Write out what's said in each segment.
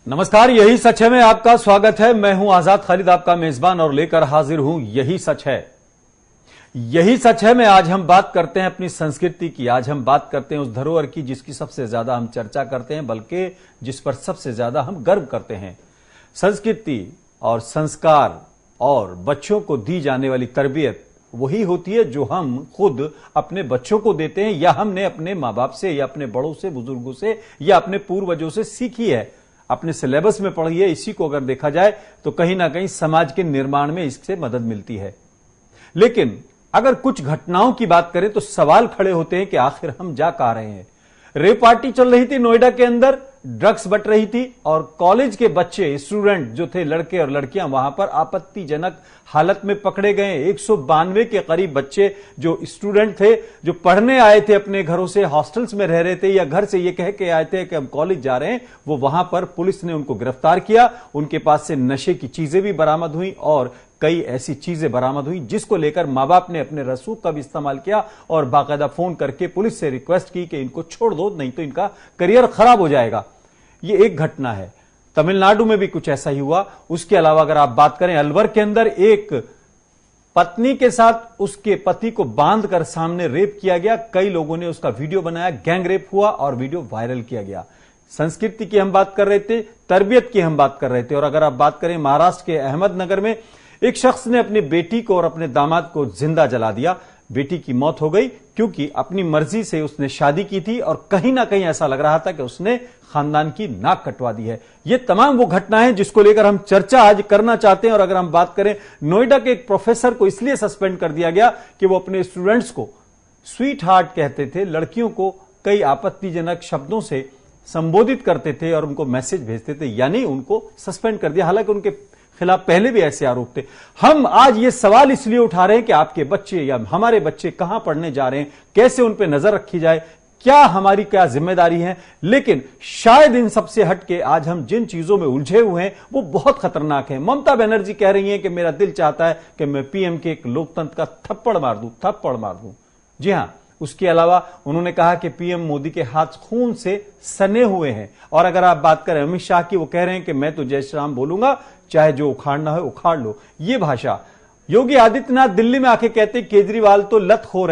नमस्कार, यही सच है में आपका स्वागत है। मैं हूं आजाद खालिद, आपका मेजबान, और लेकर हाजिर हूं यही सच है। यही सच है में आज हम बात करते हैं अपनी संस्कृति की। आज हम बात करते हैं उस धरोहर की जिसकी सबसे ज्यादा हम चर्चा करते हैं, बल्कि जिस पर सबसे ज्यादा हम गर्व करते हैं। संस्कृति और संस्कार और बच्चों को दी जाने वाली तरबियत वही होती है जो हम खुद अपने बच्चों को देते हैं, या हमने अपने माँ बाप से, या अपने बड़ों से, बुजुर्गों से, या अपने पूर्वजों से सीखी है, अपने सिलेबस में पढ़ी है। इसी को अगर देखा जाए तो कहीं ना कहीं समाज के निर्माण में इससे मदद मिलती है। लेकिन अगर कुछ घटनाओं की बात करें तो सवाल खड़े होते हैं कि आखिर हम जा कहां रहे हैं। रेप पार्टी चल रही थी नोएडा के अंदर, ड्रग्स बट रही थी, और कॉलेज के बच्चे, स्टूडेंट जो थे, लड़के और लड़कियां, वहां पर आपत्तिजनक हालत में पकड़े गए। 192 के करीब बच्चे जो स्टूडेंट थे, जो पढ़ने आए थे अपने घरों से, हॉस्टल्स में रह रहे थे, या घर से ये कह के आए थे कि हम कॉलेज जा रहे हैं, वो वहां पर पुलिस ने उनको गिरफ्तार किया। उनके पास से नशे की चीजें भी बरामद हुई और कई ऐसी चीजें बरामद हुई जिसको लेकर मां बाप ने अपने रसूख का भी इस्तेमाल किया और बाकायदा फोन करके पुलिस से रिक्वेस्ट की कि इनको छोड़ दो, नहीं तो इनका करियर खराब हो जाएगा। ये एक घटना है। तमिलनाडु में भी कुछ ऐसा ही हुआ। उसके अलावा अगर आप बात करें, अलवर के अंदर एक पत्नी के साथ उसके पति को बांधकर सामने रेप किया गया। कई लोगों ने उसका वीडियो बनाया, गैंग रेप हुआ और वीडियो वायरल किया गया। संस्कृति की हम बात कर रहे थे, तरबियत की हम बात कर रहे थे। और अगर आप बात करें महाराष्ट्र के अहमदनगर में, एक शख्स ने अपनी बेटी को और अपने दामाद को जिंदा जला दिया। बेटी की मौत हो गई क्योंकि अपनी मर्जी से उसने शादी की थी और कहीं ना कहीं ऐसा लग रहा था कि उसने खानदान की नाक कटवा दी है। ये तमाम वो घटनाएं जिसको लेकर हम चर्चा आज करना चाहते हैं। और अगर हम बात करें, नोएडा के एक प्रोफेसर को इसलिए सस्पेंड कर दिया गया कि वो अपने स्टूडेंट्स को स्वीट हार्ट कहते थे, लड़कियों को कई आपत्तिजनक शब्दों से संबोधित करते थे और उनको मैसेज भेजते थे, यानी उनको सस्पेंड कर दिया। हालांकि उनके खिलाफ पहले भी ऐसे आरोप थे। हम आज ये सवाल इसलिए उठा रहे हैं कि आपके बच्चे या हमारे बच्चे कहां पढ़ने जा रहे हैं, कैसे उन पर नजर रखी जाए, क्या हमारी क्या जिम्मेदारी है। लेकिन शायद इन सबसे हटके आज हम जिन चीजों में उलझे हुए हैं वो बहुत खतरनाक है। ममता बनर्जी कह रही हैं कि मेरा दिल चाहता है कि मैं पीएम के एक लोकतंत्र का थप्पड़ मार दूं। जी हां, उसके अलावा उन्होंने कहा कि पीएम मोदी के हाथ खून से सने हुए हैं। और अगर आप बात करें अमित शाह की, वो कह रहे हैं कि मैं तो जय श्री राम बोलूंगा, चाहे जो उखाड़ना है उखाड़ लो। ये भाषा योगी आदित्यनाथ दिल्ली में आके कहते केजरीवाल तो लातखोर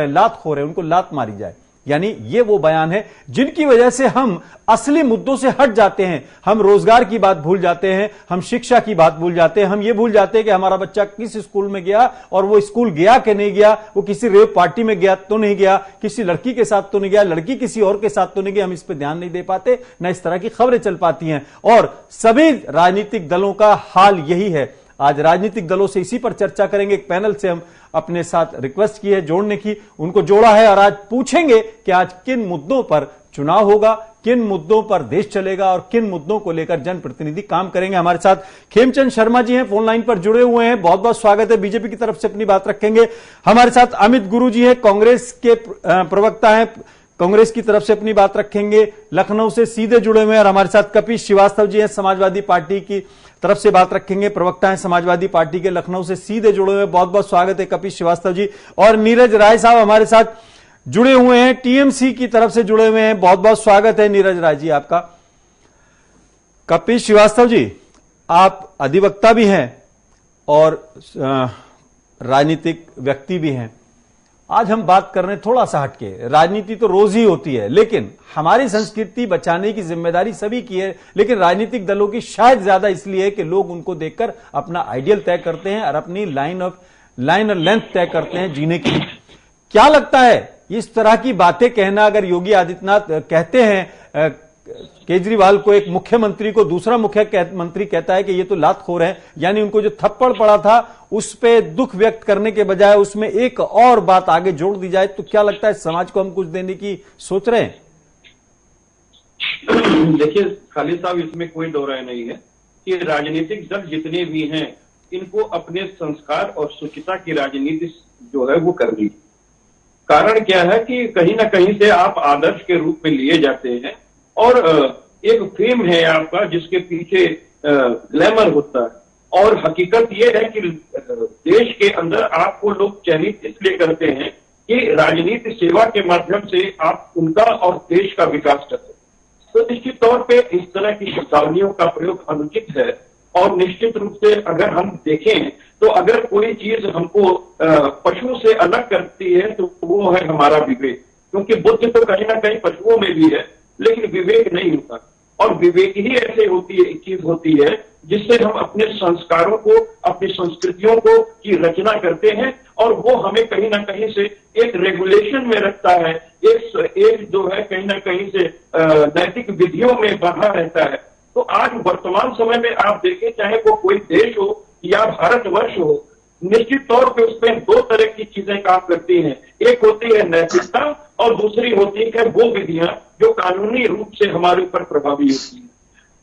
है, उनको लात मारी जाए। यानी ये वो बयान है जिनकी वजह से हम असली मुद्दों से हट जाते हैं। हम रोजगार की बात भूल जाते हैं, हम शिक्षा की बात भूल जाते हैं, हम ये भूल जाते हैं कि हमारा बच्चा किस स्कूल में गया और वो स्कूल गया कि नहीं गया, वो किसी रेप पार्टी में गया तो नहीं गया, किसी लड़की के साथ तो नहीं गया, लड़की किसी और के साथ तो नहीं गया। हम इस पर ध्यान नहीं दे पाते, ना इस तरह की खबरें चल पाती हैं। और सभी राजनीतिक दलों का हाल यही है। आज राजनीतिक दलों से इसी पर चर्चा करेंगे। एक पैनल से हम अपने साथ रिक्वेस्ट की है जोड़ने की, उनको जोड़ा है और आज पूछेंगे कि आज किन मुद्दों पर चुनाव होगा, किन मुद्दों पर देश चलेगा और किन मुद्दों को लेकर जनप्रतिनिधि काम करेंगे। हमारे साथ खेमचंद शर्मा जी हैं, फोन लाइन पर जुड़े हुए हैं, बहुत बहुत स्वागत है। बीजेपी की तरफ से अपनी बात रखेंगे। हमारे साथ अमित गुरु जी हैं, कांग्रेस के प्रवक्ता हैं, कांग्रेस की तरफ से अपनी बात रखेंगे, लखनऊ से सीधे जुड़े हुए हैं। और हमारे साथ कपिश श्रीवास्तव जी हैं, समाजवादी पार्टी की तरफ से बात रखेंगे, प्रवक्ता हैं समाजवादी पार्टी के, लखनऊ से सीधे जुड़े हुए हैं। बहुत बहुत स्वागत है कपिश श्रीवास्तव जी। और नीरज राय साहब हमारे साथ जुड़े हुए हैं, टीएमसी की तरफ से जुड़े हुए हैं। बहुत बहुत स्वागत है नीरज राय जी आपका। कपिश श्रीवास्तव जी, आप अधिवक्ता भी हैं और राजनीतिक व्यक्ति भी हैं। आज हम बात कर रहे हैं थोड़ा सा हटके। राजनीति तो रोज ही होती है, लेकिन हमारी संस्कृति बचाने की जिम्मेदारी सभी की है, लेकिन राजनीतिक दलों की शायद ज्यादा इसलिए है कि लोग उनको देखकर अपना आइडियल तय करते हैं और अपनी लाइन और लेंथ तय करते हैं जीने की। क्या लगता है इस तरह की बातें कहना, अगर योगी आदित्यनाथ कहते हैं केजरीवाल को, एक मुख्यमंत्री को दूसरा मुख्यमंत्री कहता है कि ये तो लातखोर है, यानी उनको जो थप्पड़ पड़ा था उस पे दुख व्यक्त करने के बजाय उसमें एक और बात आगे जोड़ दी जाए, तो क्या लगता है समाज को हम कुछ देने की सोच रहे हैं? देखिए खालिद साहब, इसमें कोई दो राय नहीं है कि राजनीतिक दल जितने भी हैं इनको अपने संस्कार और शुचिता की राजनीति जो है वो करनी। कारण क्या है कि कहीं ना कहीं से आप आदर्श के रूप में लिए जाते हैं और एक फेम है आपका जिसके पीछे ग्लैमर होता है। और हकीकत यह है कि देश के अंदर आपको लोग चयनित इसलिए करते हैं कि राजनीति सेवा के माध्यम से आप उनका और देश का विकास करते हैं। तो निश्चित तौर पे इस तरह की शब्दावलियों का प्रयोग अनुचित है। और निश्चित रूप से अगर हम देखें तो अगर कोई चीज हमको पशु से अलग करती है तो वो है हमारा विवेक, क्योंकि बुद्धि तो कहीं ना कहीं पशुओं में भी है, लेकिन विवेक नहीं होता। और विवेक ही ऐसे होती है, एक चीज होती है जिससे हम अपने संस्कारों को, अपनी संस्कृतियों को की रचना करते हैं, और वो हमें कहीं ना कहीं से एक रेगुलेशन में रखता है, एक जो है कहीं ना कहीं से नैतिक विधियों में बंधा रहता है। तो आज वर्तमान समय में आप देखें, चाहे वो कोई देश हो या भारतवर्ष हो, निश्चित तौर पे उसमें दो तरह की चीजें काम करती हैं। एक होती है नैतिकता और दूसरी होती है वो विधियां जो कानूनी रूप से हमारे ऊपर प्रभावी होती हैं।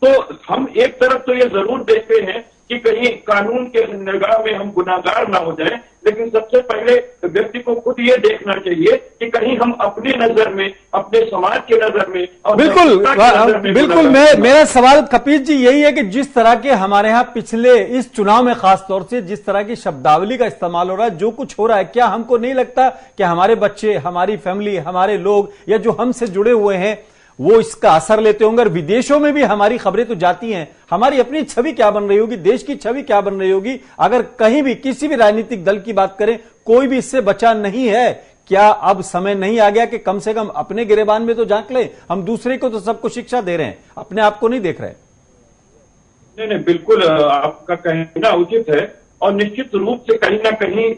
तो हम एक तरफ तो ये जरूर देखते हैं कि कहीं कानून के निगाह में हम गुनाहगार ना हो जाएं, लेकिन सबसे पहले व्यक्ति को खुद ये देखना चाहिए कि कहीं हम अपनी नजर में, अपने समाज की नजर में और बिल्कुल मेरा सवाल कपिल जी यही है कि जिस तरह के हमारे यहाँ पिछले इस चुनाव में खासतौर से जिस तरह की शब्दावली का इस्तेमाल हो रहा है, जो कुछ हो रहा है, क्या हमको नहीं लगता कि हमारे बच्चे, हमारी फैमिली, हमारे लोग या जो हमसे जुड़े हुए हैं वो इसका असर लेते होंगे? और विदेशों में भी हमारी खबरें तो जाती हैं, हमारी अपनी छवि क्या बन रही होगी, देश की छवि क्या बन रही होगी अगर कहीं भी किसी भी राजनीतिक दल की बात करें, कोई भी इससे बचा नहीं है। क्या अब समय नहीं आ गया कि कम से कम अपने गिरेबान में तो झांक ले? हम दूसरे को तो सबको शिक्षा दे रहे हैं, अपने आप को नहीं देख रहे। नहीं, बिल्कुल आपका कहना उचित है। और निश्चित रूप से कहीं ना कहीं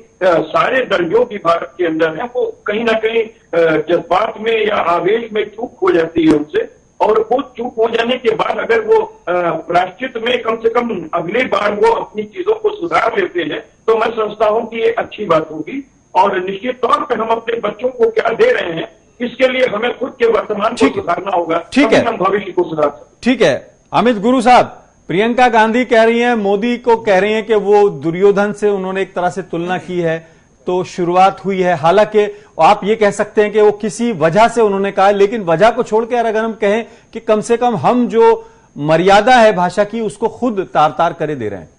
सारे दल जो भी भारत के अंदर है वो कहीं ना कहीं जज्बात में या आवेश में चूक हो जाती है उनसे, और वो चूक हो जाने के बाद अगर वो प्रायश्चित में कम से कम अगली बार वो अपनी चीजों को सुधार लेते हैं तो मैं समझता हूं कि ये अच्छी बात होगी। और निश्चित तौर पर हम अपने बच्चों को क्या दे रहे हैं, इसके लिए हमें खुद के वर्तमान को सुधारना होगा, ठीक है, हम भविष्य को सुधार सकते। ठीक है अमित गुरु साहब, प्रियंका गांधी कह रही हैं, मोदी को कह रही हैं कि वो दुर्योधन से उन्होंने एक तरह से तुलना की है, तो शुरुआत हुई है। हालांकि आप ये कह सकते हैं कि वो किसी वजह से उन्होंने कहा है, लेकिन वजह को छोड़कर अगर हम कहें कि कम से कम हम जो मर्यादा है भाषा की उसको खुद तार तार करे दे रहे हैं।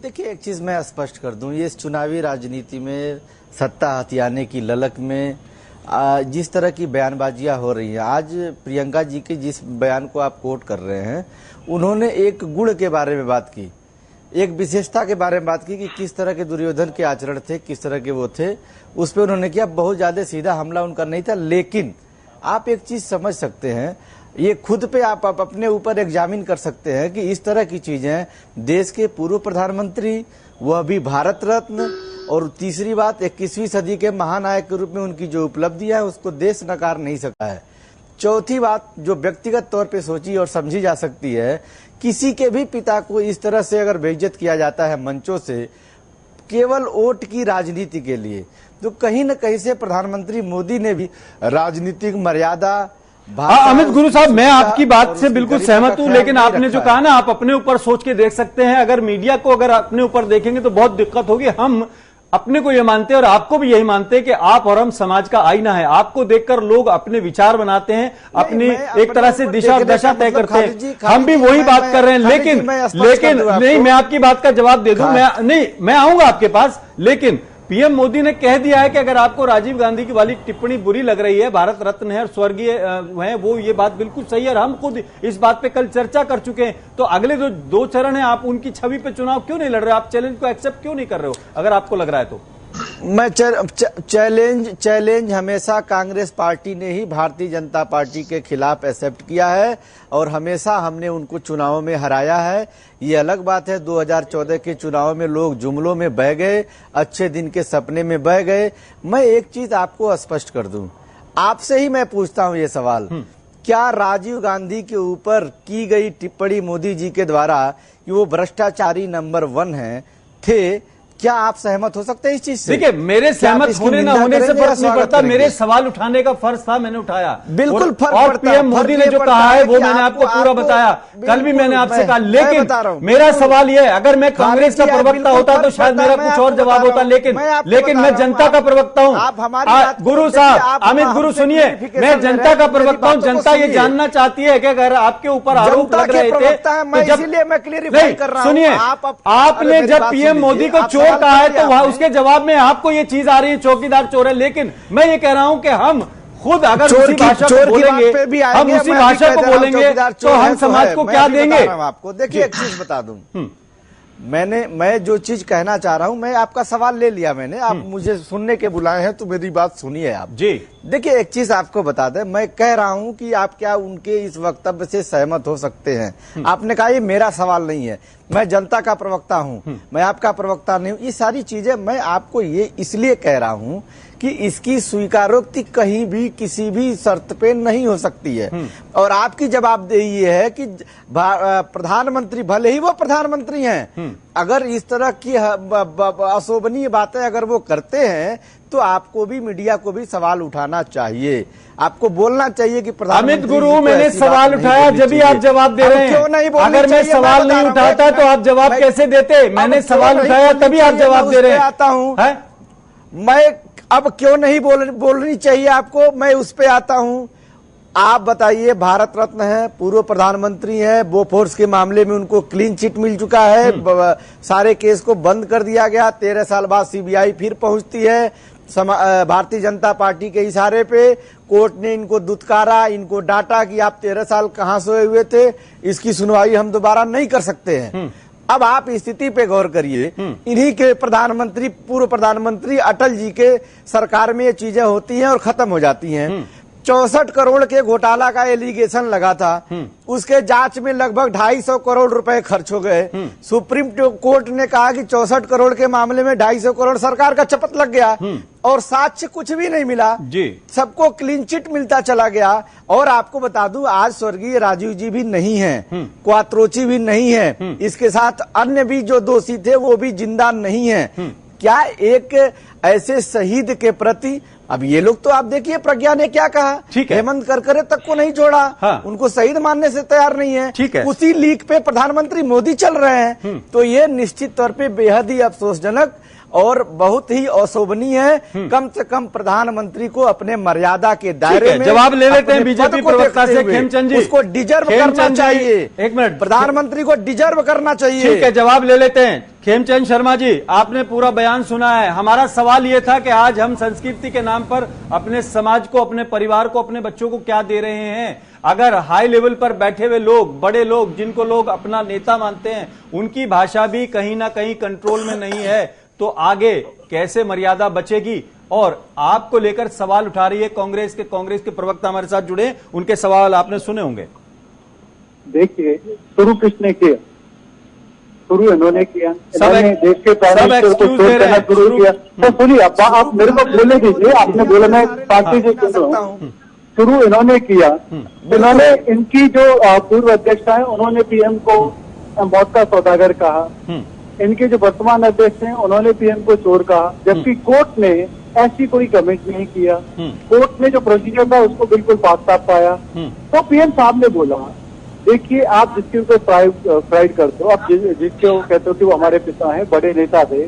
देखिए, एक चीज मैं स्पष्ट कर दूं, ये इस चुनावी राजनीति में सत्ता हथियाने की ललक में जिस तरह की बयानबाजियां हो रही हैं, आज प्रियंका जी के जिस बयान को आप कोट कर रहे हैं, उन्होंने एक गुण के बारे में बात की, एक विशेषता के बारे में बात की कि किस तरह के दुर्योधन के आचरण थे, किस तरह के वो थे, उस पर उन्होंने किया। बहुत ज्यादा सीधा हमला उनका नहीं था, लेकिन आप एक चीज समझ सकते हैं, ये खुद पे आप अपने ऊपर एग्जामिन कर सकते हैं कि इस तरह की चीजें देश के पूर्व प्रधानमंत्री, वह भी भारत रत्न, और तीसरी बात 21वीं सदी के महानायक के रूप में उनकी जो उपलब्धियां है उसको देश नकार नहीं सकता है। चौथी बात जो व्यक्तिगत तौर पे सोची और समझी जा सकती है, किसी के भी पिता को इस तरह से अगर बेइज्जत किया जाता है मंचों से केवल वोट की राजनीति के लिए, तो कहीं न कहीं से प्रधानमंत्री मोदी ने भी राजनीतिक मर्यादा। अमित गुरु साहब, मैं आपकी बात से बिल्कुल सहमत हूं, लेकिन आपने जो कहा ना, आप अपने ऊपर सोच के देख सकते हैं। अगर मीडिया को अगर अपने ऊपर देखेंगे तो बहुत दिक्कत होगी। हम अपने को ये मानते हैं और आपको भी यही मानते हैं कि आप और हम समाज का आईना है। आपको देखकर लोग अपने विचार बनाते हैं, अपनी एक तरह से दिशा और दशा तय करते हैं। हम भी वही बात कर रहे हैं, लेकिन नहीं, मैं आपकी बात का जवाब दे दूं, मैं आऊंगा आपके पास। लेकिन पीएम मोदी ने कह दिया है कि अगर आपको राजीव गांधी की वाली टिप्पणी बुरी लग रही है, भारत रत्न है और स्वर्गीय है वो, ये बात बिल्कुल सही है और हम खुद इस बात पे कल चर्चा कर चुके हैं। तो अगले जो 2 चरण है, आप उनकी छवि पे चुनाव क्यों नहीं लड़ रहे? आप चैलेंज को एक्सेप्ट क्यों नहीं कर रहे हो अगर आपको लग रहा है तो? मैं चैलेंज हमेशा कांग्रेस पार्टी ने ही भारतीय जनता पार्टी के खिलाफ एक्सेप्ट किया है और हमेशा हमने उनको चुनावों में हराया है। ये अलग बात है 2014 के चुनाव में लोग जुमलों में बह गए, अच्छे दिन के सपने में बह गए। मैं एक चीज आपको स्पष्ट कर दूं, आपसे ही मैं पूछता हूं ये सवाल, क्या राजीव गांधी के ऊपर की गई टिप्पणी मोदी जी के द्वारा कि वो भ्रष्टाचारी नंबर 1 थे, क्या आप सहमत हो सकते हैं इस चीज से? देखिए, मेरे सहमत होने ना होने से फर्क नहीं पड़ता, मेरे सवाल उठाने का फर्ज था, मैंने उठाया। बिल्कुल फर्क और पड़ता, पीएम मोदी ने जो कहा है वो मैंने आपको पूरा बताया, कल भी मैंने आपसे कहा। लेकिन मेरा सवाल यह है, अगर मैं कांग्रेस का प्रवक्ता होता तो शायद मेरा कुछ और जवाब होता, लेकिन मैं जनता का प्रवक्ता हूं। गुरु साहब, अमित गुरु सुनिए, मैं जनता का प्रवक्ता हूं। जनता ये जानना चाहती है कि अगर आपके ऊपर आरोप लग रहे थे तो सुनिए, आपने जब पीएम मोदी को कहा है तो वहां उसके जवाब में आपको ये चीज आ रही है चौकीदार चोर है। लेकिन मैं ये कह रहा हूं कि हम खुद अगर चोर उसी की भाषा को बात बोलेंगे, पे भी हम आएंगे, उसी मैं अभी भाषा कह को दे रहा हूं, बोलेंगे चौकीदार तो चोर हम है समाज है। को मैं क्या अभी बता देंगे? रहा हूं आपको देखिए, एक चीज बता दूं, मैं जो चीज कहना चाह रहा हूं, मैं आपका सवाल ले लिया मैंने, आप मुझे सुनने के बुलाए हैं तो मेरी बात सुनिए आप जी। देखिए, एक चीज आपको बता दें, मैं कह रहा हूं कि आप क्या उनके इस वक्तव्य से सहमत हो सकते हैं। आपने कहा ये मेरा सवाल नहीं है, मैं जनता का प्रवक्ता हूं, मैं आपका प्रवक्ता नहीं हूं। ये सारी चीजें मैं आपको ये इसलिए कह रहा हूं कि इसकी स्वीकारोक्ति कहीं भी किसी भी शर्त पे नहीं हो सकती है। और आपकी जवाबदेही ये है कि प्रधानमंत्री, भले ही वो प्रधानमंत्री हैं, अगर इस तरह की अशोभनीय बातें अगर वो करते हैं तो आपको भी, मीडिया को भी सवाल उठाना चाहिए, आपको बोलना चाहिए कि प्रधानमंत्री अमित गुरु, मैंने सवाल उठाया जब भी आप जवाब दे रहे हैं। क्यों नहीं बोलनी अगर मैं चाहिए? सवाल बता नहीं रहा हूं, उठाता तो आप जवाब कैसे देते? मैंने सवाल उठाया तभी आप जवाब दे रहे हैं। आता हूं है? मैं अब क्यों नहीं बोलनी चाहिए आपको, मैं उस पे आता हूं। आप बताइए, भारत रत्न है, पूर्व प्रधानमंत्री है, बोफोर्स के मामले में उनको क्लीन चिट मिल चुका है, सारे केस को बंद कर दिया गया, 13 साल बाद सीबीआई फिर पहुंचती है, भारतीय जनता पार्टी के इशारे पे कोर्ट ने इनको दुत्कारा, इनको डांटा कि आप 13 साल कहां सोए हुए थे, इसकी सुनवाई हम दोबारा नहीं कर सकते हैं। अब आप स्थिति पे गौर करिए, इन्हीं के प्रधानमंत्री, पूर्व प्रधानमंत्री अटल जी के सरकार में ये चीजें होती हैं और खत्म हो जाती हैं। 64 करोड़ के घोटाला का एलिगेशन लगा था, उसके जांच में लगभग 250 करोड़ रुपए खर्च हो गए। सुप्रीम कोर्ट ने कहा कि 64 करोड़ के मामले में 250 करोड़ सरकार का चपत लग गया और साक्ष्य कुछ भी नहीं मिला जी, सबको क्लीन चिट मिलता चला गया। और आपको बता दूं, आज स्वर्गीय राजीव जी भी नहीं है, क्वात्रोची भी नहीं है, इसके साथ अन्य भी जो दोषी थे वो भी जिंदा नहीं है। क्या एक ऐसे शहीद के प्रति, अब ये लोग तो आप देखिए प्रज्ञा ने क्या कहा, ठीक है, हेमंत करकरे तक को नहीं छोड़ा, हाँ, उनको शहीद मानने से तैयार नहीं है, ठीक है, उसी लीक पे प्रधानमंत्री मोदी चल रहे हैं। तो ये निश्चित तौर पे बेहद ही अफसोसजनक और बहुत ही अशोभनीय है। कम से कम प्रधानमंत्री को अपने मर्यादा के दायरे में जवाब ले लेते हैं बीजेपी प्रवक्ता से खेमचंद जी, उसको डिजर्व करना चाहिए। एक मिनट, प्रधानमंत्री को डिजर्व करना चाहिए। ठीक है, जवाब ले लेते हैं। खेमचंद शर्मा जी, आपने पूरा बयान सुना है। हमारा सवाल यह था कि आज हम संस्कृति के नाम पर अपने समाज को, अपने परिवार को, अपने बच्चों को क्या दे रहे हैं? अगर हाई लेवल पर बैठे हुए लोग, बड़े लोग, जिनको लोग अपना नेता मानते हैं, उनकी भाषा भी कहीं ना कहीं कंट्रोल में नहीं है तो आगे कैसे मर्यादा बचेगी? और आपको लेकर सवाल उठा रही है कांग्रेस के प्रवक्ता हमारे साथ जुड़े, उनके सवाल आपने सुने होंगे। देखिए, शुरू किसने किया? शुरू इन्होंने किया, सब इन्होंने देश के प्राइम मिनिस्टर को चोट करना शुरू किया। तो सुनिए, आप मेरे को बोलने दीजिए, आपने बोला मैं पार्टी से सुन रहा हूँ। शुरू इन्होंने किया, इन्होंने, इनकी जो पूर्व अध्यक्षा है उन्होंने पीएम को मौत का सौदागर कहा, इनके जो वर्तमान अध्यक्ष हैं उन्होंने पीएम को चोर कहा, जबकि कोर्ट ने ऐसी कोई कमेंट नहीं किया। कोर्ट ने जो प्रोसीजर था उसको बिल्कुल साफ पाया। तो पीएम साहब ने बोला, देखिए आप जिसके ऊपर प्राइड करते हो, आप जिसके कहते हो कि वो हमारे पिता हैं, बड़े नेता थे,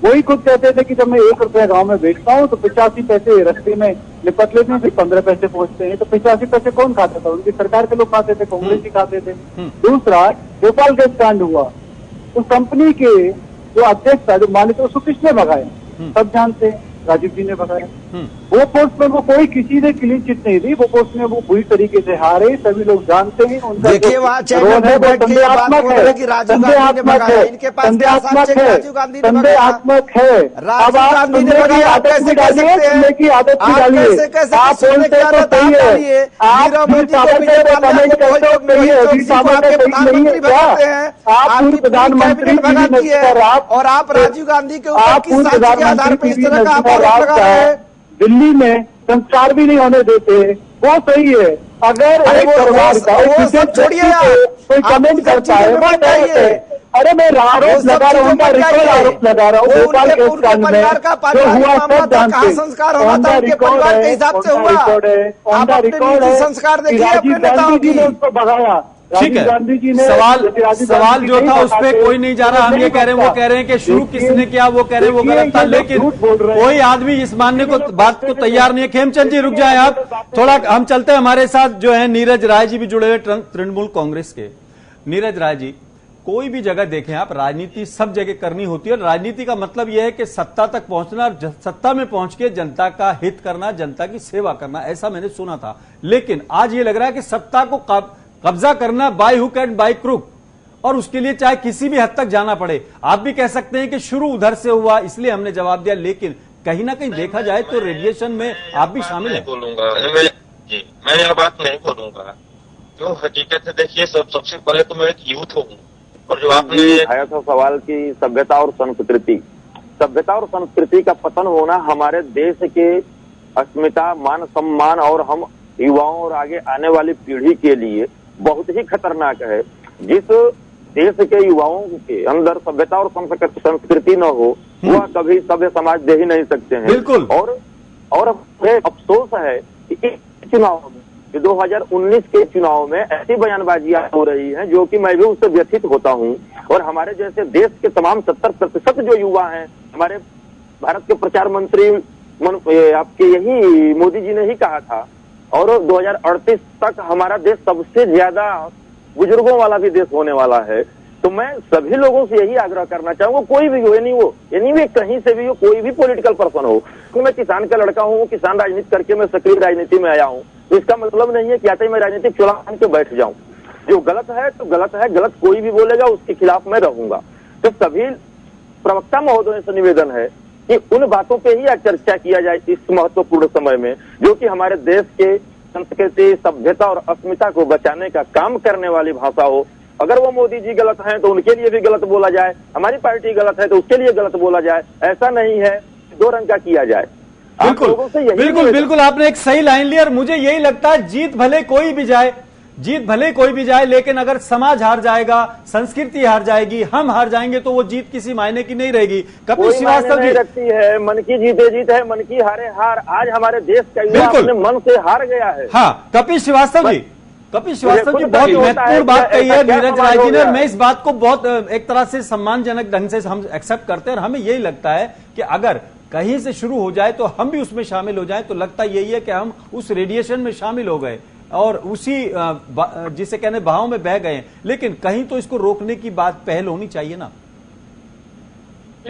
वही खुद कहते थे कि जब मैं 1 रुपया गाँव में बेचता हूँ तो 85 पैसे रास्ते में निपट लेते हैं, फिर 15 पैसे पहुंचते हैं। तो 85 पैसे कौन खाता था? उनकी सरकार के लोग खाते थे, कांग्रेस ही खाते थे। दूसरा, भोपाल गैस कांड हुआ, उस कंपनी के जो अध्यक्ष था, जो मालिक, उसको किसने भगाया? सब जानते हैं, राजीव जी ने भगाया। वो पोस्ट में वो कोई किसी ने क्लीन चिट नहीं दी, वो पोस्ट में वो बुरी तरीके से हारे, सभी लोग जानते हैं। उनका देखिए वहाँ चैनल पे बैठ के ये बात बोल रहे हैं कि राजीव गांधी ने भगाया, इनके पास क्या साक्ष्य है? राजीव गांधी ने भगाया, संदेहात्मक है। राजीव गांधी ने भगाया, आप कैसे कह सकते हैं? आप कैसे कह सकते हैं? आप नीरव मोदी को कमेंट करते हो, प्रधानमंत्री बनाते हैं, आपकी कैबिनेट बनाती है और आप राजीव गांधी के ऊपर किस साक्ष्य के आधार पर इस तरह का आरोप लगा रहे हैं? दिल्ली में संस्कार भी नहीं होने देते, वो सही है। अगर एक परिवार का कोई कमेंट करता है, वो चाहिए। अरे मैं आरोप लगा रहा हूँ, उनका रिकॉर्ड आरोप लगा रहा हूँ। भोपाल के कांड में जो हुआ सब जानते, संस्कार होना था उनके परिवार के हिसाब से हुआ। आप रिकॉर्ड है, संस्कार देखिए राजीव गांधी जी ने उसको भगाया। ठीक है, गांधी जी ने सवाल जो था उस पर कोई नहीं जा रहा। हम ये कह रहे हैं, वो कह रहे हैं कि शुरू किसने किया, वो कह रहे हैं वो गलत था, लेकिन कोई आदमी इस मानने को, बात को तैयार नहीं है। खेमचंद जी रुक जाएं आप थोड़ा, हम चलते हैं। हमारे साथ जो है नीरज राय जी भी जुड़े हुए तृणमूल कांग्रेस के। नीरज राय जी, कोई भी जगह देखें आप, राजनीति सब जगह करनी होती है। राजनीति का मतलब यह है कि सत्ता तक पहुंचना और सत्ता में पहुंच के जनता का हित करना, जनता की सेवा करना, ऐसा मैंने सुना था। लेकिन आज ये लग रहा है कि सत्ता को कब्जा करना by hook and by crook, और उसके लिए चाहे किसी भी हद तक जाना पड़े। आप भी कह सकते हैं कि शुरू उधर से हुआ इसलिए हमने जवाब दिया, लेकिन कहीं ना कहीं देखा जाए तो रेडिएशन में आप भी शामिल हैं। मैं यह बात नहीं बोलूंगा, जो हकीकत है देखिए, सबसे पहले तो मैं एक यूथ हूँ, और जो आपने आया था सवाल की सभ्यता और संस्कृति का पतन होना हमारे देश के अस्मिता, मान सम्मान और हम युवाओं और आगे आने वाली पीढ़ी के लिए बहुत ही खतरनाक है। जिस देश के युवाओं के अंदर सभ्यता और संस्कृति न हो, वह कभी सभ्य समाज दे ही नहीं सकते हैं। बिल्कुल। और अफसोस है कि इस चुनाव में, 2019 के चुनाव में ऐसी बयानबाजियां हो रही हैं जो कि मैं भी उससे व्यथित होता हूं। और हमारे जैसे देश के तमाम 70% जो युवा हैं, हमारे भारत के प्रचार मंत्री आपके यही मोदी जी ने ही कहा था, और 2038 तक हमारा देश सबसे ज्यादा बुजुर्गों वाला भी देश होने वाला है। तो मैं सभी लोगों से यही आग्रह करना चाहूंगा, कोई भी हो, यानी वे कहीं से भी हो, कोई भी पॉलिटिकल पर्सन हो। तो मैं किसान का लड़का हूँ, किसान राजनीति करके मैं सक्रिय राजनीति में आया हूँ, तो इसका मतलब नहीं है कि आते ही मैं राजनीतिक चुनाव मान के बैठ जाऊं। जो गलत है तो गलत है, गलत कोई भी बोलेगा उसके खिलाफ मैं रहूंगा। तो सभी प्रवक्ता महोदयों से निवेदन है कि उन बातों पे ही चर्चा किया जाए इस महत्वपूर्ण समय में, जो कि हमारे देश के संस्कृति, सभ्यता और अस्मिता को बचाने का काम करने वाली भाषा हो। अगर वो मोदी जी गलत हैं तो उनके लिए भी गलत बोला जाए, हमारी पार्टी गलत है तो उसके लिए गलत बोला जाए। ऐसा नहीं है दो रंग का किया जाए। बिल्कुल आपने एक सही लाइन ली, और मुझे यही लगता है जीत भले कोई भी जाए, लेकिन अगर समाज हार जाएगा, संस्कृति हार जाएगी, हम हार जाएंगे, तो वो जीत किसी मायने की नहीं रहेगी। कपिल श्रीवास्तव जी रखती है, मन की जीत है, मन की हारे हार। आज हमारे देश का युवा अपने मन से हार गया है। हाँ, कपिल श्रीवास्तव जी बहुत महत्वपूर्ण बात कही है नीरज राय जी ने। मैं इस बात को बहुत एक तरह से सम्मानजनक ढंग से हम एक्सेप्ट करते हैं, और हमें यही लगता है कि अगर कहीं से शुरू हो जाए तो हम भी उसमें शामिल हो जाएं, तो लगता यही है कि हम उस रेडिएशन में शामिल हो गए और उसी जिसे कहने बहाव में बह गए। लेकिन कहीं तो इसको रोकने की बात, पहल होनी चाहिए ना।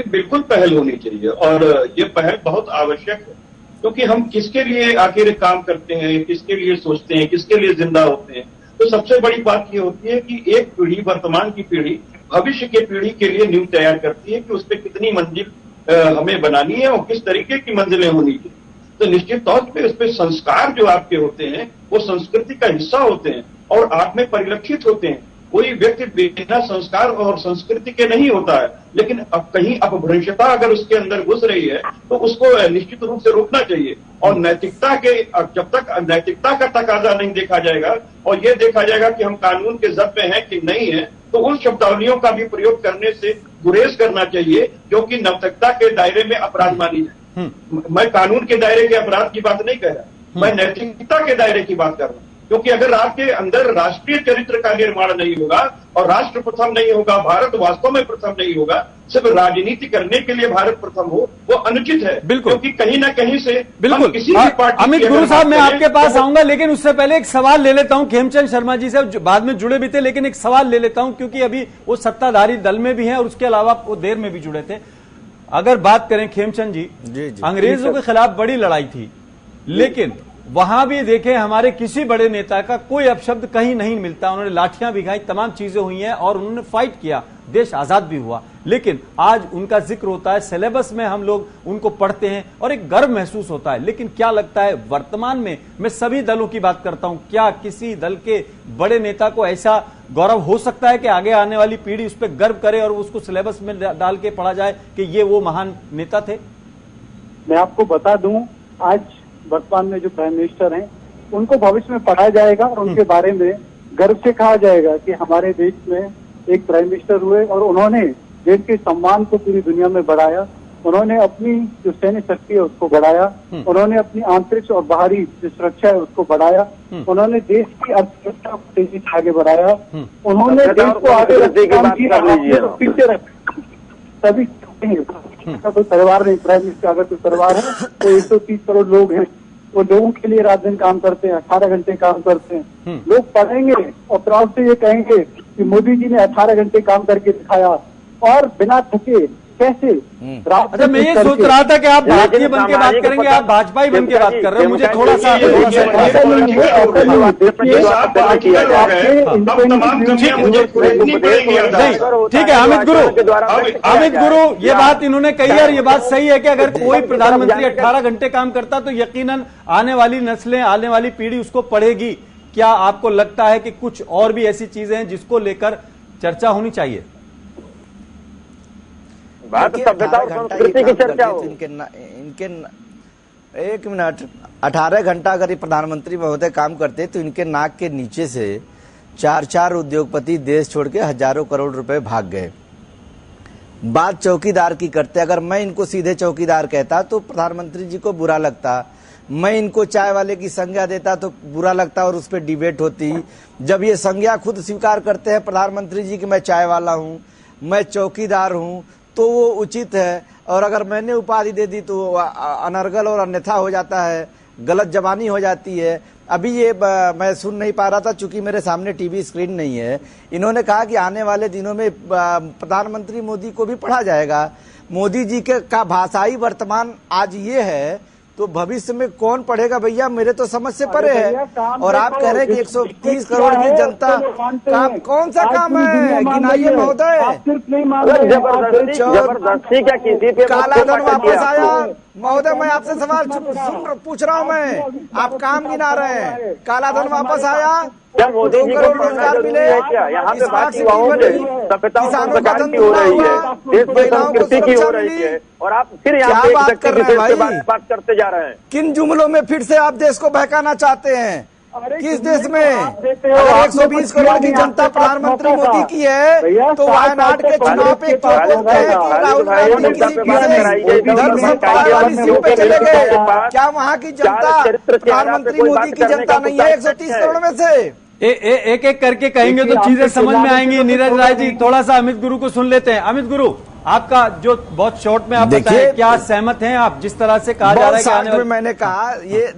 बिल्कुल पहल होनी चाहिए, और ये पहल बहुत आवश्यक है, क्योंकि हम किसके लिए आखिर काम करते हैं, किसके लिए सोचते हैं, किसके लिए जिंदा होते हैं। तो सबसे बड़ी बात ये होती है कि एक पीढ़ी, वर्तमान की पीढ़ी भविष्य की पीढ़ी के लिए नींव तैयार करती है कि उस पर कितनी मंजिल हमें बनानी है और किस तरीके की मंजिलें होनी चाहिए। तो निश्चित तौर पे उस पर संस्कार जो आपके होते हैं वो संस्कृति का हिस्सा होते हैं और आप में परिलक्षित होते हैं। कोई व्यक्ति बिना संस्कार और संस्कृति के नहीं होता है, लेकिन अब कहीं अपभ्रंशता अगर उसके अंदर घुस रही है तो उसको निश्चित रूप से रोकना चाहिए। और नैतिकता के, जब तक नैतिकता का तकाजा नहीं देखा जाएगा और ये देखा जाएगा कि हम कानून के जद में हैं कि नहीं है, तो उन शब्दावलियों का भी प्रयोग करने से गुरेज करना चाहिए जो कि नैतिकता के दायरे में अपराध मानी जाए। मैं कानून के दायरे के अपराध की बात नहीं कह रहा, मैं नैतिकता के दायरे की बात कर रहा हूं। क्योंकि अगर आपके अंदर राष्ट्रीय चरित्र का निर्माण नहीं होगा और राष्ट्र प्रथम नहीं होगा, भारत वास्तव में प्रथम नहीं होगा, सिर्फ राजनीति करने के लिए भारत प्रथम हो, वो अनुचित है। क्योंकि कहीं ना कहीं से बिल्कुल किसी भी पार्टी, अमित गुरु साहब मैं आपके पास आऊंगा, लेकिन उससे पहले एक सवाल ले लेता हूं खेमचंद शर्मा जी से, बाद में जुड़े भी थे, लेकिन एक सवाल ले लेता हूं क्योंकि अभी वो सत्ताधारी दल में भी हैं और उसके अलावा वो देर में भी जुड़े थे। अगर बात करें खेमचंद जी, अंग्रेजों के खिलाफ बड़ी लड़ाई थी, लेकिन वहां भी देखें हमारे किसी बड़े नेता का कोई अपशब्द कहीं नहीं मिलता। उन्होंने लाठियां भी खाई, तमाम चीजें हुई हैं और उन्होंने फाइट किया, देश आजाद भी हुआ। लेकिन आज उनका जिक्र होता है, सिलेबस में हम लोग उनको पढ़ते हैं और एक गर्व महसूस होता है। लेकिन क्या लगता है वर्तमान में, मैं सभी दलों की बात करता हूं, क्या किसी दल के बड़े नेता को ऐसा गौरव हो सकता है कि आगे आने वाली पीढ़ी उस पर गर्व करे और उसको सिलेबस में डाल के पढ़ा जाए कि ये वो महान नेता थे? मैं आपको बता दूं, आज वर्तमान में जो प्राइम मिनिस्टर हैं उनको भविष्य में पढ़ा जाएगा और उनके बारे में गर्व से कहा जाएगा कि हमारे देश में एक प्राइम मिनिस्टर हुए और उन्होंने देश के सम्मान को पूरी दुनिया में बढ़ाया। उन्होंने अपनी जो सैन्य शक्ति है उसको बढ़ाया, उन्होंने अपनी आंतरिक और बाहरी जो सुरक्षा है उसको बढ़ाया, उन्होंने देश की अर्थव्यवस्था को तेजी से आगे बढ़ाया, उन्होंने देश को आगे पीछे रखा। सभी का कोई परिवार नहीं, प्राइम मिनिस्टर अगर कोई परिवार है तो 130 करोड़ लोग हैं, वो लोगों के लिए रात दिन काम करते हैं, 18 घंटे काम करते हैं। लोग पढ़ेंगे और प्राउड से ये कहेंगे कि मोदी जी ने 18 घंटे काम करके दिखाया और बिना थके कैसे रात अच्छा, मैं ये सोच रहा था कि आप भारतीय बन के बात करेंगे, आप भाजपाई बन के बात कर रहे हो। मुझे थोड़ा सा ऐसा नहीं है, ऐसा नहीं है। देखिए, नहीं, ठीक है। अमित गुरु ये बात इन्होंने कही और ये बात सही है कि अगर कोई प्रधानमंत्री 18 घंटे काम करता तो यकीनन आने वाली नस्लें, आने वाली पीढ़ी उसको पढ़ेगी। क्या आपको लगता है कि कुछ और भी ऐसी चीजें हैं जिसको लेकर चर्चा होनी चाहिए? बात सभ्यता और संस्कृति की चर्चा हो। इनके एक मिनट, 18 घंटा अगर ये प्रधानमंत्री महोदय काम करते तो इनके नाक के नीचे से 4 उद्योगपति देश छोड़ के हजारों करोड़ रुपए भाग गए। बात चौकीदार की करते, अगर मैं इनको सीधे चौकीदार कहता तो प्रधानमंत्री जी को बुरा लगता, मैं इनको चाय वाले की संज्ञा देता तो बुरा लगता और उस पर डिबेट होती। जब ये संज्ञा खुद स्वीकार करते हैं प्रधानमंत्री जी कि मैं चाय वाला हूं, मैं चौकीदार हूं, तो वो उचित है। और अगर मैंने उपाधि दे दी तो अनर्गल और अन्यथा हो जाता है, गलत जबानी हो जाती है। अभी ये मैं सुन नहीं पा रहा था चूंकि मेरे सामने टीवी स्क्रीन नहीं है। इन्होंने कहा कि आने वाले दिनों में प्रधानमंत्री मोदी को भी पढ़ा जाएगा। मोदी जी के का भाषाई वर्तमान आज ये है तो भविष्य में कौन पढ़ेगा भैया, मेरे तो समझ से परे है। और आप कह रहे हैं कि 130 करोड़ की जनता काम, कौन सा काम है गिनाइए महोदय। जबरदस्ती क्या किसी पे काला धन वापस आया महोदय, मैं आपसे सवाल पूछ रहा हूँ। मैं आप काम गिना रहे हैं, काला धन वापस आया, क्या मोदी जी को रोजगार मिले क्या? यहाँ पे बात युवाओं की सभ्यता और संस्कार की हो रही है, देश की संस्कृति की हो रही है, और आप फिर यहाँ पे बात करते जा रहे हैं। किन जुमलों में फिर से आप देश को बहकाना चाहते हैं? किस देश में? अगर 120 करोड़ की जनता प्रधानमंत्री मोदी की है तो वायनाड के चुनाव पे क्यों बोलते हैं कि राहुल गांधी किसी धर्म संप्रदाय वाली सीट पे चले गए? क्या वहाँ की जनता प्रधानमंत्री मोदी की जनता नहीं है 130 करोड़ में से? एक एक करके कहेंगे तो चीजें समझ में आएंगी। नीरज राय जी, थोड़ा सा अमित गुरु को सुन लेते हैं। अमित गुरु, आपका जो बहुत शॉर्ट में आप बताएं, क्या सहमत हैं आप जिस तरह से कहा जा रहा है कि मैंने कहा ये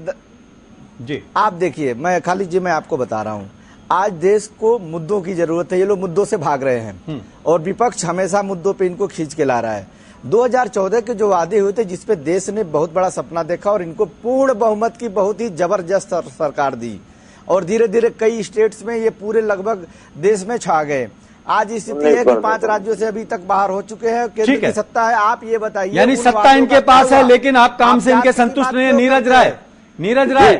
जी? आप देखिए, मैं खाली जी मैं आपको बता रहा हूं, आज देश को मुद्दों की जरूरत है। ये लोग मुद्दों से भाग रहे हैं और विपक्ष हमेशा मुद्दों पे इनको खींच के ला रहा है। 2014 के जो वादे हुए थे जिसपे देश ने बहुत बड़ा सपना देखा और इनको पूर्ण बहुमत की बहुत ही जबरदस्त सरकार दी और धीरे धीरे कई स्टेट्स में ये पूरे लगभग देश में छा गए। आज स्थिति है कि 5 राज्यों से अभी तक बाहर हो चुके हैं, केंद्र की सत्ता है। आप ये बताइए, यानी सत्ता इनके पास है लेकिन आप काम से इनके संतुष्ट नहीं है। नीरज राय,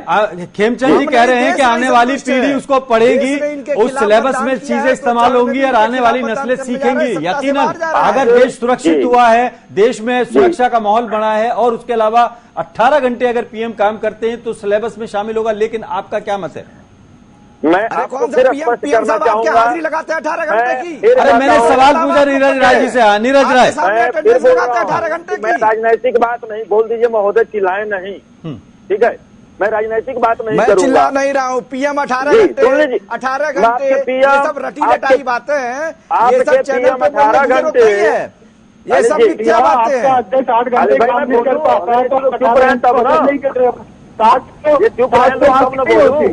खेमचंद जी कह रहे हैं कि आने वाली पीढ़ी उसको पढ़ेगी, उस सिलेबस में चीजें इस्तेमाल होंगी और आने वाली नस्लें सीखेंगी। यकीनन अगर देश सुरक्षित हुआ है, देश में सुरक्षा का माहौल बना है और उसके अलावा 18 घंटे अगर पीएम काम करते हैं तो सिलेबस में शामिल होगा। लेकिन आपका क्या मत है? मैं आपको फिर स्पष्ट करना चाहूंगा, हाजिरी लगाते हैं 18 घंटे की। अरे मैंने सवाल पूछा नीरज राय जी से। नीरज राय, 18 घंटे की। मैं राजनैतिक बात नहीं, बोल दीजिए महोदय, चिल्लाए नहीं, ठीक है? मैं राजनैतिक बात नहीं करूंगा। मैं चिल्ला नहीं रहा हूँ। पीएम 18 घंटे, 18 घंटे, ये सब रटी रटाई बातें हैं, ये सब चैनल पे 18 घंटे है, ये सब मिथ्या बातें हैं। 8 घंटे काम नहीं कर पाता है तो चुप रहे तब ना, चुप रहे तब न बोलूं,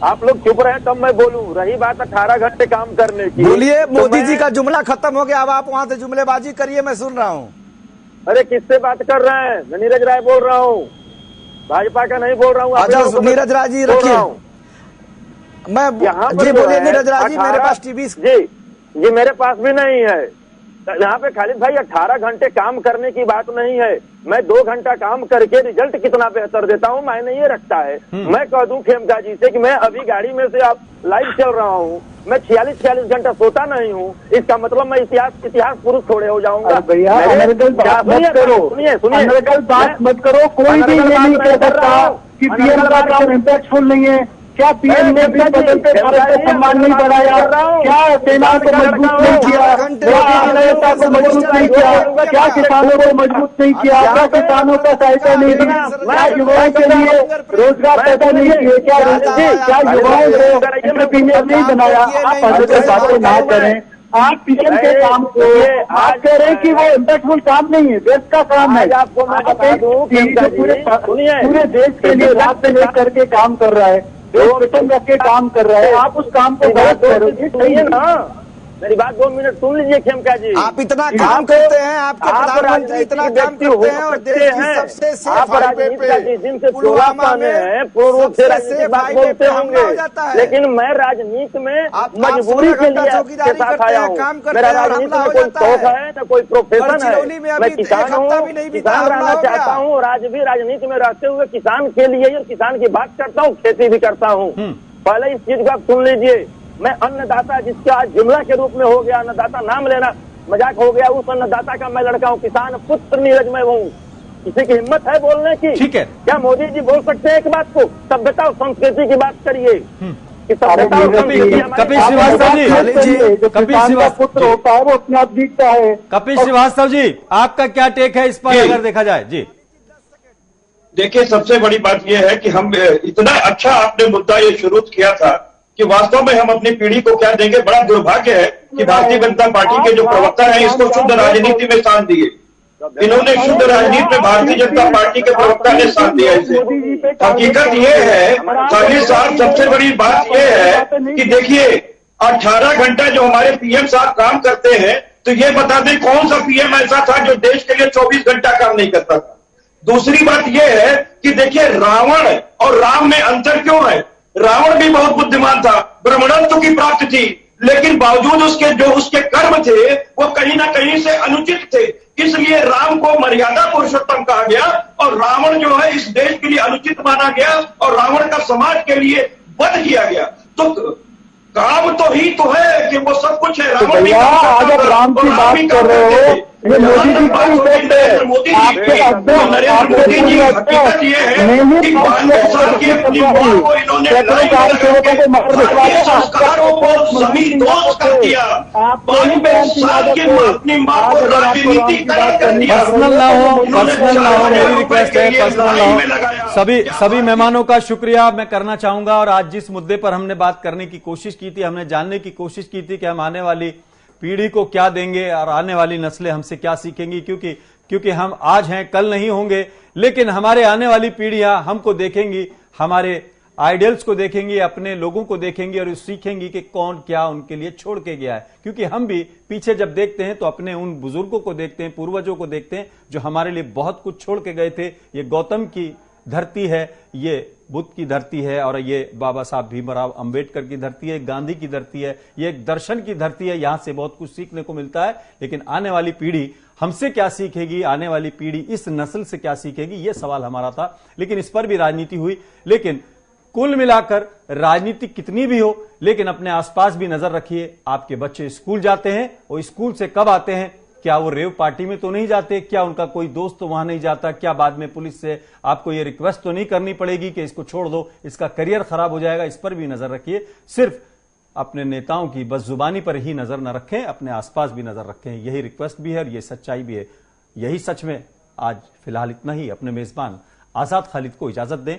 आप लोग चुप रहे तब मैं बोलूं। रही बात 18 घंटे काम करने की, बोलिए। मोदी जी का जुमला खत्म हो गया, अब आप वहां से जुमलेबाजी करिए, मैं सुन रहा हूँ। अरे किससे बात कर रहे हैं? मैं नीरज राय बोल रहा हूँ, भाजपा का नहीं बोल रहा हूँ। अच्छा नीरज राय जी रखिए, मैं जी बोलिए नीरज राय जी। मेरे पास टीवी जी मेरे पास भी नहीं है। यहाँ पे खालिद भाई 18 घंटे काम करने की बात नहीं है। मैं 2 घंटा काम करके रिजल्ट कितना बेहतर देता हूँ मैंने ये रखता है। मैं कह दूं खेमका जी से कि मैं अभी गाड़ी में से आप लाइव चल रहा हूँ, मैं 46 घंटा सोता नहीं हूँ, इसका मतलब मैं इतिहास पुरुष थोड़े हो जाऊंगा। भैया अनर्गल बात मत करो, अनर्गल बात मत करो। कोई भी ये नहीं कह सकता कि पीएम का काम इम्पैक्टफुल नहीं है। क्या पीएम ने भी बदलते भारत का सम्मान नहीं बढ़ाया? क्या सेना को मजबूत नहीं किया? क्या आर्थिकता को मजबूत नहीं किया? क्या किसानों को मजबूत नहीं किया? क्या किसानों का सहायता नहीं दी? क्या युवाओं के लिए रोजगार पैदा नहीं किए? क्या युवाओं को एंटरप्रेन्योर नहीं बनाया? आप अनर्गल बातें ना करें। आप पीएम के काम को आप कह रहे हैं कि वो इम्पैक्टफुल काम नहीं है, देश का काम है। आपको मैं बता दूं, पूरे देश के लिए रात से लेकर के काम कर रहा है। एक मिशन रख के काम कर रहे हैं, आप उस काम को गलत कह रहे हो। सुनिए ना, मेरी बात 2 मिनट सुन लीजिए खेमका जी। आप इतना काम करते हैं, आपके प्रधानमंत्री इतना काम करते हैं और देश की सबसे सेफ हाईवे पे पुलवामा में सबसे बात बोलते होंगे, लेकिन मैं राजनीति में मजबूरी के लिए आपके साथ आया हूँ। मेरा राजनीति में कोई शौक है न कोई प्रोफेशन है। मैं किसान हूँ, किसान रहना चाहता हूँ और आज भी राजनीति में रहते हुए किसान के लिए और किसान की बात करता हूँ, खेती भी करता हूँ। पहले इस चीज को आप सुन लीजिए। मैं अन्नदाता, जिसका आज जुमला के रूप में हो गया अन्नदाता, नाम लेना मजाक हो गया, उस अन्नदाता का मैं लड़का हूँ, किसान पुत्र नीरज मैं हूँ। किसी की हिम्मत है बोलने की? ठीक है, क्या मोदी जी बोल सकते हैं एक बात को? सभ्यता और संस्कृति की बात करिए कि सभ्यता और संस्कृति कपिल श्रीवास्तव जी, जो किसान का पुत्र होता है वो अपने आप जीतता है। कपिल श्रीवास्तव जी, आपका क्या टेक है इस पर अगर देखा जाए? जी देखिए, सबसे बड़ी बात यह है कि हम इतना अच्छा आपने मुद्दा ये शुरू किया था कि वास्तव में हम अपनी पीढ़ी को क्या देंगे। बड़ा दुर्भाग्य है कि भारतीय जनता पार्टी के जो प्रवक्ता हैं इसको शुद्ध राजनीति में स्थान दिए। इन्होंने शुद्ध राजनीति में भारतीय जनता पार्टी के प्रवक्ता ने स्थान दिया इसे। हकीकत ये है खालिद साहब, सबसे बड़ी बात ये है कि देखिए 18 घंटा जो हमारे पीएम साहब काम करते हैं, तो ये बता दें कौन सा पीएम ऐसा था जो देश के लिए 24 घंटा काम नहीं करता था। दूसरी बात यह है कि देखिए रावण और राम में अंतर क्यों है? रावण भी बहुत बुद्धिमान था, ब्रह्मणत्व की प्राप्ति थी, लेकिन बावजूद उसके जो उसके कर्म थे वो कहीं ना कहीं से अनुचित थे, इसलिए राम को मर्यादा पुरुषोत्तम कहा गया और रावण जो है इस देश के लिए अनुचित माना गया और रावण का समाज के लिए वध किया गया। तो काम तो ही तो है कि वो सब कुछ है। रावण भी अगर राम की बात कर रहे हो, ये मोदी जी का इफेक्ट है। मोदी आपके नरेंद्र मोदी जी हकीकत ये है कि 92 साल की अपनी मौत को इन्होंने संस्कारों को जमीन दोष कर दिया। 92 साल की अपनी मां को राजनीतिकरण कर दिया। पर्सनल ना हो, मेरी रिक्वेस्ट है पर्सनल ना हो। सभी मेहमानों का शुक्रिया मैं करना चाहूंगा। और आज जिस मुद्दे पर हमने बात करने की कोशिश की थी, हमने जानने की कोशिश की थी कि हम आने वाली पीढ़ी को क्या देंगे और आने वाली नस्लें हमसे क्या सीखेंगी, क्योंकि हम आज हैं कल नहीं होंगे, लेकिन हमारे आने वाली पीढ़ियां हमको देखेंगी, हमारे आइडियल्स को देखेंगी, अपने लोगों को देखेंगी और सीखेंगी कि कौन क्या उनके लिए छोड़ के गया है। क्योंकि हम भी पीछे जब देखते हैं तो अपने उन बुजुर्गों को देखते हैं, पूर्वजों को देखते हैं जो हमारे लिए बहुत कुछ छोड़ के गए थे। ये गौतम की धरती है, ये बुद्ध की धरती है और ये बाबा साहब भीमराव अंबेडकर की धरती है, गांधी की धरती है, ये एक दर्शन की धरती है। यहां से बहुत कुछ सीखने को मिलता है, लेकिन आने वाली पीढ़ी हमसे क्या सीखेगी, आने वाली पीढ़ी इस नस्ल से क्या सीखेगी, ये सवाल हमारा था। लेकिन इस पर भी राजनीति हुई। लेकिन कुल मिलाकर राजनीति कितनी भी हो, लेकिन अपने आसपास भी नजर रखिए। आपके बच्चे स्कूल जाते हैं और स्कूल से कब आते हैं? क्या वो रेव पार्टी में तो नहीं जाते? क्या उनका कोई दोस्त तो वहां नहीं जाता? क्या बाद में पुलिस से आपको ये रिक्वेस्ट तो नहीं करनी पड़ेगी कि इसको छोड़ दो, इसका करियर खराब हो जाएगा? इस पर भी नजर रखिए। सिर्फ अपने नेताओं की बस जुबानी पर ही नजर न रखें, अपने आसपास भी नजर रखें। यही रिक्वेस्ट भी है और ये सच्चाई भी है। यही सच में आज फिलहाल इतना ही। अपने मेजबान आजाद खालिद को इजाजत दें।